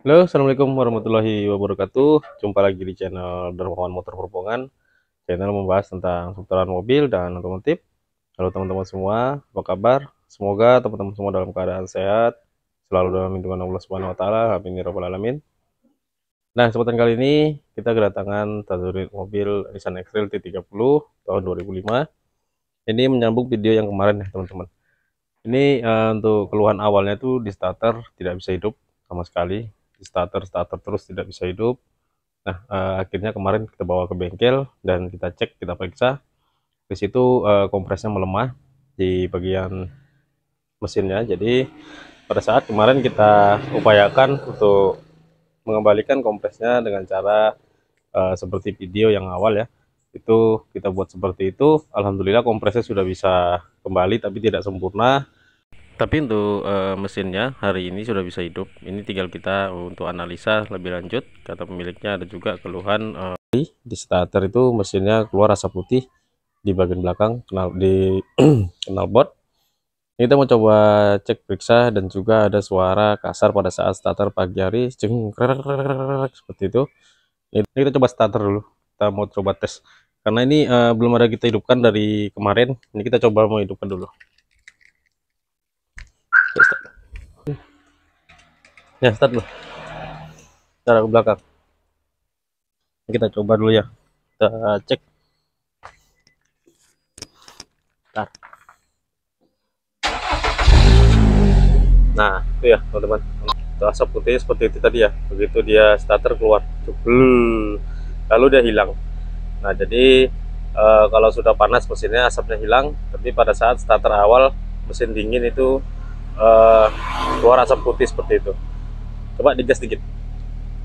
Halo, assalamualaikum warahmatullahi wabarakatuh. Jumpa lagi di channel Dermawan Motor Perpongan. Channel membahas tentang seputaran mobil dan otomotif. Halo teman-teman semua, apa kabar? Semoga teman-teman semua dalam keadaan sehat, selalu dalam lindungan Allah Subhanahu Wa Taala. Amin ya rabbal alamin. Nah, kesempatan kali ini kita kedatangan satu unit mobil Nissan X-Trail T30 tahun 2005. Ini menyambung video yang kemarin ya teman-teman. Ini untuk keluhan awalnya tuh di starter tidak bisa hidup sama sekali. Di starter terus tidak bisa hidup. Nah, akhirnya kemarin kita bawa ke bengkel dan kita cek, kita periksa. Di situ kompresnya melemah di bagian mesinnya. Jadi pada saat kemarin kita upayakan untuk mengembalikan kompresnya dengan cara seperti video yang awal ya. Itu kita buat seperti itu. Alhamdulillah kompresnya sudah bisa kembali tapi tidak sempurna. Tapi untuk mesinnya hari ini sudah bisa hidup. Ini tinggal kita untuk analisa lebih lanjut. Kata pemiliknya ada juga keluhan di starter itu mesinnya keluar asap putih di bagian belakang di knalpot. Ini kita mau coba cek periksa dan juga ada suara kasar pada saat starter pagi hari, ceng seperti itu. Ini kita coba starter dulu. Kita mau coba tes. Karena ini belum ada kita hidupkan dari kemarin. Ini kita coba mau hidupkan dulu. Ya, start dulu. Cara ke belakang. Kita coba dulu ya, kita cek. Bentar. Nah itu ya teman-teman, asap putih seperti itu tadi ya. Begitu dia starter keluar jebul, lalu dia hilang. Nah jadi kalau sudah panas mesinnya asapnya hilang, tapi pada saat starter awal mesin dingin itu keluar asap putih seperti itu. Coba digas dikit,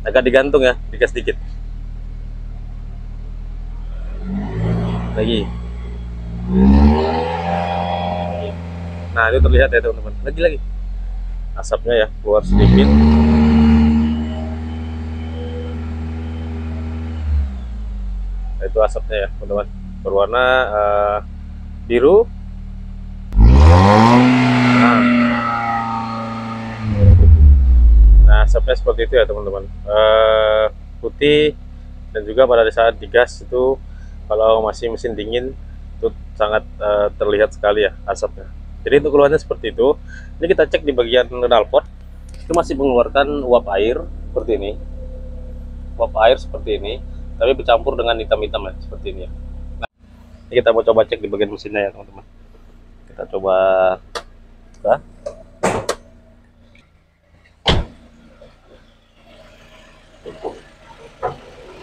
agak digantung ya, digas dikit lagi. Nah itu terlihat ya teman-teman, lagi asapnya ya keluar sedikit. Nah, itu asapnya ya teman-teman, berwarna biru. Nah asapnya seperti itu ya teman-teman, putih. Dan juga pada saat digas itu kalau masih mesin dingin itu sangat terlihat sekali ya asapnya. Jadi untuk keluarnya seperti itu. Ini kita cek di bagian knalpot, itu masih mengeluarkan uap air seperti ini, uap air seperti ini, tapi bercampur dengan hitam-hitam ya seperti ini ya. Nah, ini kita mau coba cek di bagian mesinnya ya teman-teman. Kita coba buka.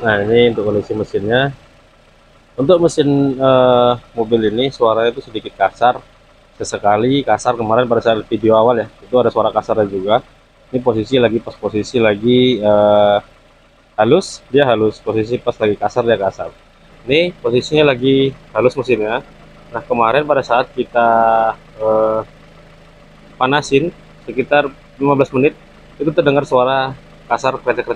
Nah ini untuk kondisi mesinnya. Untuk mesin mobil ini suaranya itu sedikit kasar, sesekali kasar. Kemarin pada saat video awal ya itu ada suara kasarnya juga. Ini posisi lagi pas posisi lagi halus dia halus, posisi pas lagi kasar dia kasar. Ini posisinya lagi halus mesinnya. Nah kemarin pada saat kita panasin sekitar 15 menit itu terdengar suara kasar, kretek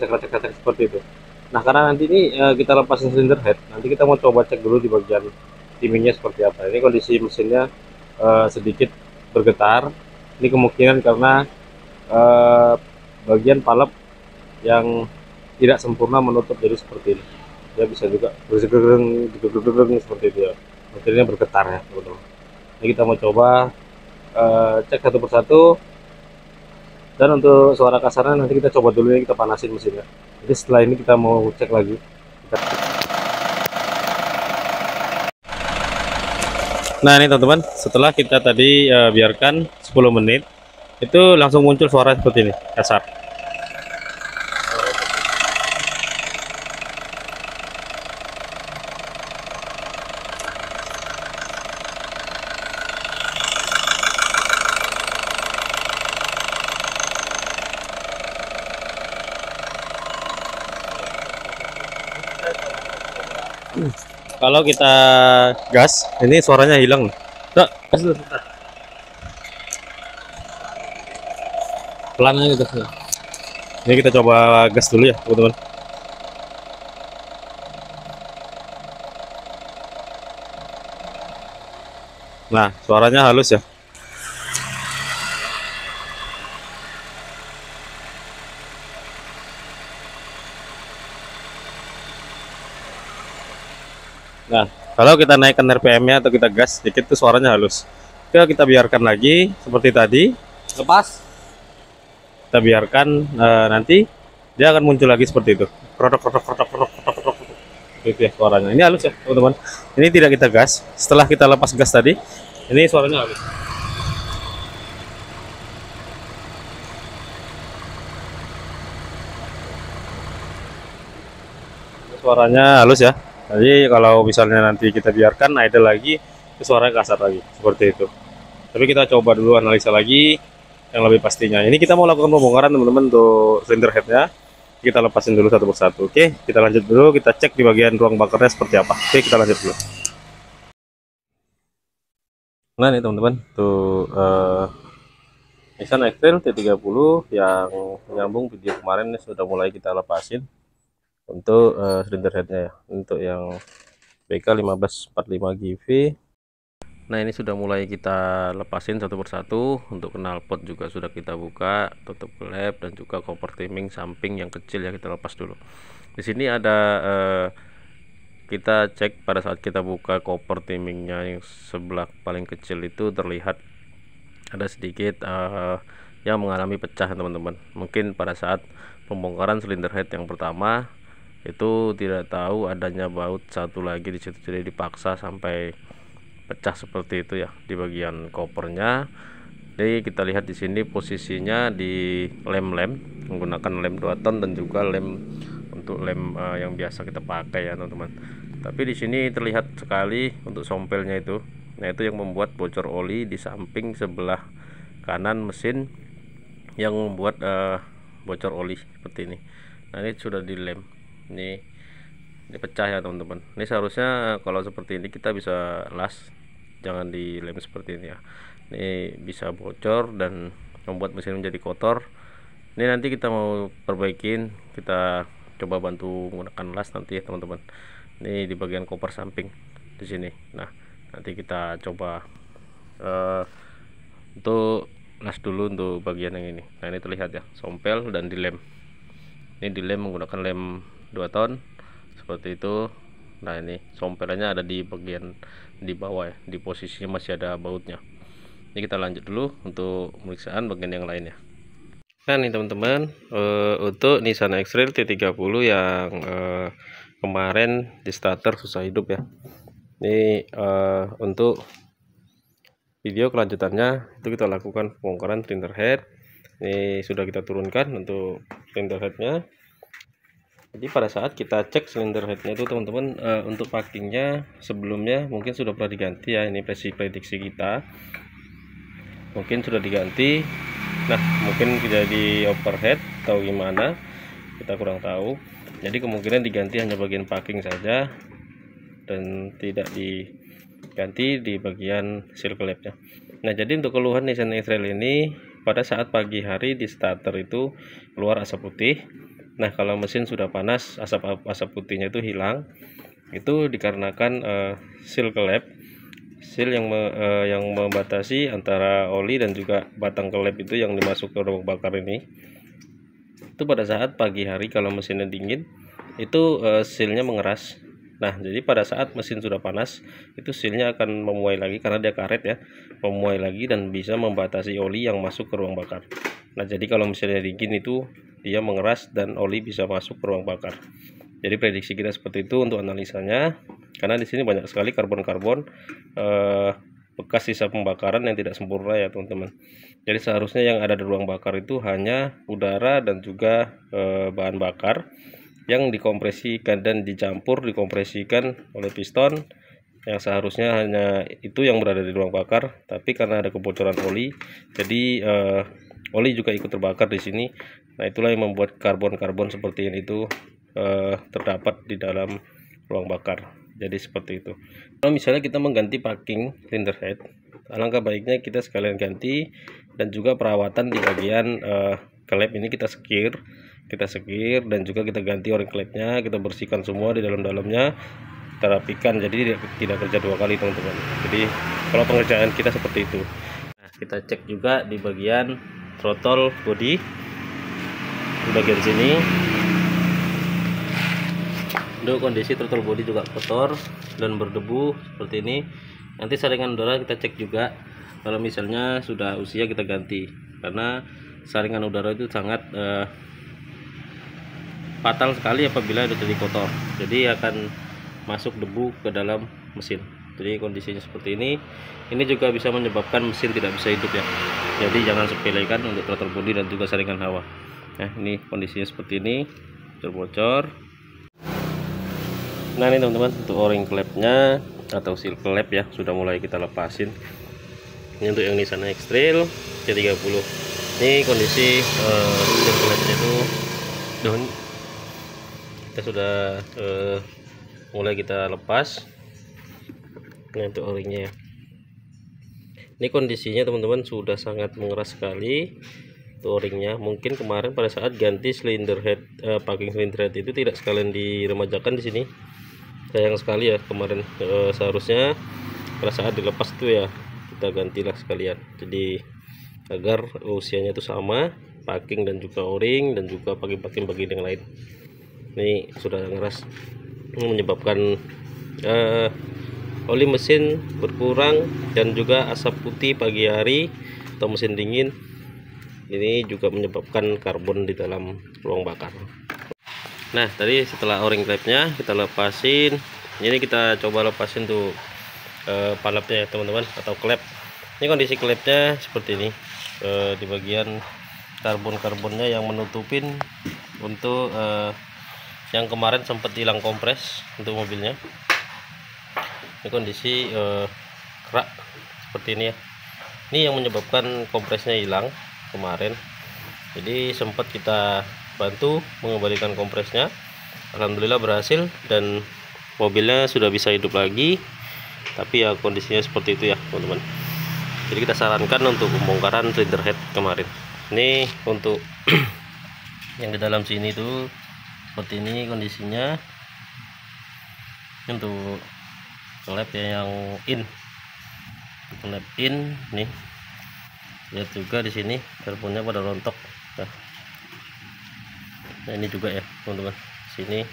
seperti itu. Nah karena nanti ini kita lepasin silinder head, nanti kita mau coba cek dulu di bagian timingnya seperti apa. Ini kondisi mesinnya sedikit bergetar. Ini kemungkinan karena bagian palep yang tidak sempurna menutup, jadi seperti ini. Dia bisa juga bergegereng seperti itu ya. Mesinnya bergetar ya teman-teman. Ini kita mau coba cek satu persatu. Dan untuk suara kasarnya nanti kita coba dulu ya, kita panasin mesinnya. Jadi setelah ini kita mau cek lagi. Nah ini teman-teman, setelah kita tadi biarkan 10 menit, itu langsung muncul suara seperti ini, kasar. Kalau kita gas, ini suaranya hilang. Tuh, gas dulu. Pelan aja gitu. Ini kita coba gas dulu ya, teman-teman. Nah, suaranya halus ya. Nah, kalau kita naikkan RPM-nya atau kita gas sedikit tuh suaranya halus. Kita biarkan lagi seperti tadi. Lepas. Kita biarkan nanti dia akan muncul lagi seperti itu. Produk produk produk produk produk produk. Itu ya suaranya. Ini halus ya, teman-teman. Ini tidak kita gas. Setelah kita lepas gas tadi, ini suaranya halus. Suaranya halus ya. Jadi kalau misalnya nanti kita biarkan idle lagi, itu suaranya kasar lagi seperti itu. Tapi kita coba dulu analisa lagi yang lebih pastinya. Ini kita mau lakukan pembongkaran teman-teman untuk silinder headnya. Kita lepasin dulu satu persatu. Oke, kita lanjut dulu. Kita cek di bagian ruang bakarnya seperti apa. Oke, kita lanjut dulu. Nah nih teman-teman, tuh Nissan X-Trail T30 yang nyambung video kemarin ini sudah mulai kita lepasin untuk silinder headnya ya, untuk yang BK1545GV. Nah ini sudah mulai kita lepasin satu persatu. Untuk knalpot juga sudah kita buka, tutup klep, dan juga koper timing samping yang kecil ya kita lepas dulu. Di sini ada kita cek pada saat kita buka koper timingnya yang sebelah paling kecil itu terlihat ada sedikit yang mengalami pecah teman-teman. Mungkin pada saat pembongkaran silinder head yang pertama itu tidak tahu adanya baut satu lagi di situ, jadi dipaksa sampai pecah seperti itu ya di bagian kopernya. Jadi kita lihat di sini posisinya di lem-lem menggunakan lem 2 ton dan juga lem untuk lem yang biasa kita pakai ya teman-teman. Tapi di sini terlihat sekali untuk sompelnya itu. Nah itu yang membuat bocor oli di samping sebelah kanan mesin yang membuat bocor oli seperti ini. Nah ini sudah dilem. Ini pecah ya teman-teman. Ini seharusnya kalau seperti ini kita bisa las, jangan dilem seperti ini ya. Ini bisa bocor dan membuat mesin menjadi kotor. Ini nanti kita mau perbaikin, kita coba bantu menggunakan las nanti ya teman-teman. Ini di bagian koper samping di sini. Nah nanti kita coba untuk las dulu untuk bagian yang ini. Nah ini terlihat ya, sompel dan dilem. Ini dilem menggunakan lem 2 ton seperti itu. Nah ini sompelannya ada di bagian di bawah ya, di posisinya masih ada bautnya. Ini kita lanjut dulu untuk pemeriksaan bagian yang lainnya. Nah nih teman-teman, untuk Nissan X-Trail T30 yang kemarin di starter susah hidup ya. Ini untuk video kelanjutannya itu kita lakukan pembongkaran silinder head. Ini sudah kita turunkan untuk silinder headnya. Jadi pada saat kita cek silinder headnya itu teman-teman, untuk packingnya sebelumnya mungkin sudah pernah diganti ya. Ini prediksi kita mungkin sudah diganti. Nah mungkin jadi overhead atau gimana, kita kurang tahu. Jadi kemungkinan diganti hanya bagian packing saja dan tidak diganti di bagian seal clamp-nya. Nah jadi untuk keluhan Nissan X-Trail ini, pada saat pagi hari di starter itu keluar asap putih. Nah kalau mesin sudah panas, asap putihnya itu hilang. Itu dikarenakan seal clamp, seal yang membatasi antara oli dan juga batang klep itu yang dimasuk ke ruang bakar ini. Itu pada saat pagi hari kalau mesinnya dingin itu sealnya mengeras. Nah jadi pada saat mesin sudah panas itu sealnya akan memuai lagi karena dia karet ya, memuai lagi dan bisa membatasi oli yang masuk ke ruang bakar. Nah jadi kalau mesinnya dingin itu dia mengeras dan oli bisa masuk ke ruang bakar. Jadi prediksi kita seperti itu untuk analisanya, karena di sini banyak sekali karbon-karbon bekas sisa pembakaran yang tidak sempurna ya teman-teman. Jadi seharusnya yang ada di ruang bakar itu hanya udara dan juga bahan bakar yang dikompresikan dan dikompresikan oleh piston, yang seharusnya hanya itu yang berada di ruang bakar. Tapi karena ada kebocoran oli, jadi oli juga ikut terbakar di sini. Nah itulah yang membuat karbon-karbon seperti ini itu terdapat di dalam ruang bakar. Jadi seperti itu. Kalau misalnya kita mengganti packing silinder head, alangkah baiknya kita sekalian ganti, dan juga perawatan di bagian klep ini kita sekir dan juga kita ganti o-ring klepnya, kita bersihkan semua di dalamnya, kita rapikan, jadi tidak kerja dua kali teman-teman. Jadi kalau pengerjaan kita seperti itu. Nah kita cek juga di bagian throttle body, di bagian sini. Untuk kondisi throttle body juga kotor dan berdebu seperti ini. Nanti saringan udara kita cek juga. Kalau misalnya sudah usia kita ganti, karena saringan udara itu sangat fatal sekali apabila sudah jadi kotor. Jadi akan masuk debu ke dalam mesin. Jadi kondisinya seperti ini. Ini juga bisa menyebabkan mesin tidak bisa hidup ya. Jadi jangan sepelekan untuk throttle body dan juga saringan hawa. Nah, ini kondisinya seperti ini, bocor. Nah, ini teman-teman untuk o-ring klepnya atau seal klep ya sudah mulai kita lepasin. Ini untuk yang Nissan X-Trail C30. Ini kondisi seal klepnya itu kita sudah mulai kita lepas. Nah, untuk o-ringnya ya. Ini kondisinya teman-teman sudah sangat mengeras sekali o-ringnya. Mungkin kemarin pada saat ganti silinder head, packing silinder head itu tidak sekalian diremajakan di sini. Sayang sekali ya kemarin, seharusnya pada saat dilepas itu ya kita gantilah sekalian. Jadi agar usianya itu sama, packing dan juga o-ring dan juga packing bagian yang lain. Ini sudah ngeras, ini menyebabkan oli mesin berkurang dan juga asap putih pagi hari atau mesin dingin. Ini juga menyebabkan karbon di dalam ruang bakar. Nah, tadi setelah o-ring klepnya kita lepasin, ini kita coba lepasin tuh palapnya ya teman-teman, atau klep. Ini kondisi klepnya seperti ini, di bagian karbon-karbonnya yang menutupin untuk yang kemarin sempat hilang kompres untuk mobilnya. Ini kondisi kerak seperti ini ya. Ini yang menyebabkan kompresnya hilang kemarin. Jadi sempat kita bantu mengembalikan kompresnya. Alhamdulillah berhasil dan mobilnya sudah bisa hidup lagi. Tapi ya kondisinya seperti itu ya teman-teman. Jadi kita sarankan untuk pembongkaran silinder head kemarin. Ini untuk yang di dalam sini tuh seperti ini kondisinya. Untuk klep ya yang klep in nih, lihat juga di sini karbonnya pada rontok. Nah ini juga ya teman-teman, sini.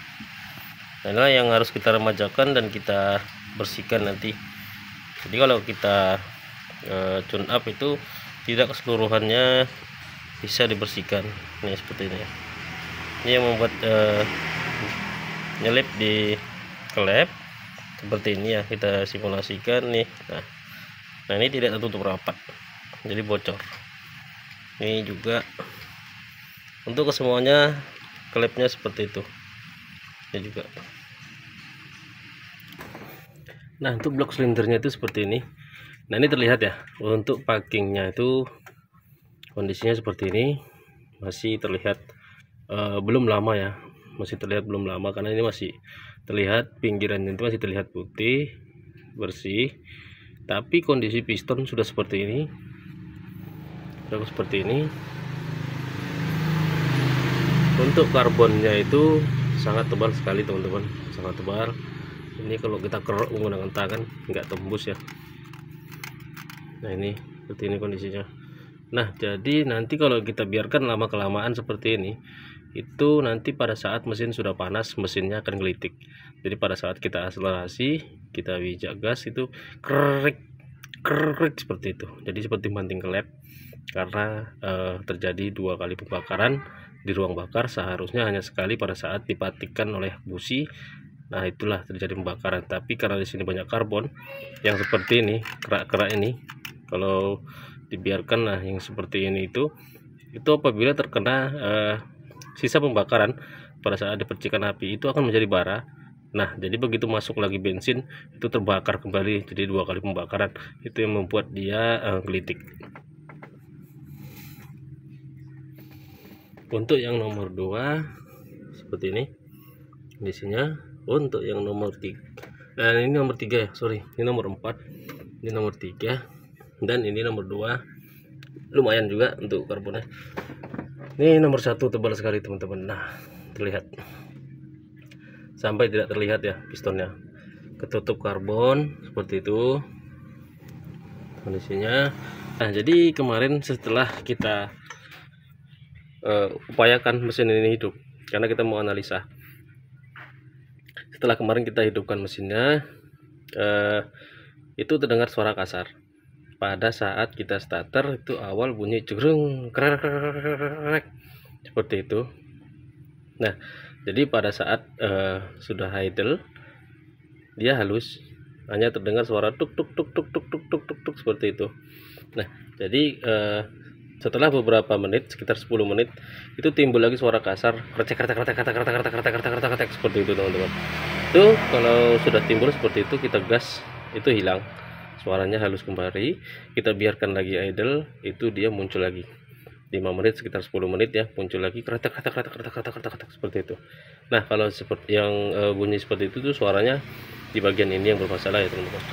Nah inilah yang harus kita remajakan dan kita bersihkan nanti. Jadi kalau kita tune up itu tidak keseluruhannya bisa dibersihkan. Ini seperti ini ya. Ini yang membuat nyelip di klep seperti ini ya, kita simulasikan nih. Nah ini tidak tertutup rapat, jadi bocor. Ini juga untuk kesemuanya klepnya seperti itu. Ini juga. Nah untuk blok silindernya itu seperti ini. Nah ini terlihat ya, untuk packingnya itu kondisinya seperti ini. Masih terlihat belum lama ya, masih terlihat belum lama karena ini masih terlihat pinggirannya itu masih terlihat putih bersih. Tapi kondisi piston sudah seperti ini, sudah seperti ini. Untuk karbonnya itu sangat tebal sekali teman-teman, sangat tebal. Ini kalau kita kerok menggunakan tangan nggak tembus ya. Nah ini seperti ini kondisinya. Nah jadi nanti kalau kita biarkan lama kelamaan seperti ini, itu nanti pada saat mesin sudah panas mesinnya akan gelitik. Jadi pada saat kita akselerasi, kita bijak gas itu krek seperti itu. Jadi seperti banting klep, karena terjadi 2 kali pembakaran di ruang bakar. Seharusnya hanya sekali pada saat dipatikkan oleh busi. Nah itulah terjadi pembakaran. Tapi karena di sini banyak karbon yang seperti ini, kerak-kerak ini, kalau dibiarkan nah yang seperti ini itu apabila terkena sisa pembakaran pada saat dipercikan api itu akan menjadi bara. Nah jadi begitu masuk lagi bensin itu terbakar kembali, jadi 2 kali pembakaran. Itu yang membuat dia gelitik. Untuk yang nomor 2 seperti ini kondisinya. Untuk yang nomor 3, ini nomor 3 ya, sorry, ini nomor 4, ini nomor 3, dan ini nomor 2. Lumayan juga untuk karbonnya. Ini nomor 1 tebal sekali teman-teman. Nah terlihat sampai tidak terlihat ya pistonnya, ketutup karbon seperti itu kondisinya. Nah jadi kemarin setelah kita upayakan mesin ini hidup, karena kita mau analisa Setelah kemarin kita hidupkan mesinnya, itu terdengar suara kasar. Pada saat kita starter itu awal bunyi jegreng krek seperti itu. Nah, jadi pada saat sudah idle dia halus, hanya terdengar suara tuk tuk tuk tuk tuk tuk tuk tuk tuk seperti itu. Nah, jadi setelah beberapa menit, sekitar 10 menit, itu timbul lagi suara kasar kretek kretek kretek kretek kretek kretek kretek kretek kretek seperti itu teman-teman. Itu kalau sudah timbul seperti itu kita gas, itu hilang. Suaranya halus kembali, kita biarkan lagi idle, itu dia muncul lagi 5 menit, sekitar 10 menit ya, muncul lagi kretek kretek kretek kretek kretek kretek kretek seperti itu. Nah, kalau seperti yang bunyi seperti itu tuh suaranya di bagian ini yang bermasalah ya teman-teman.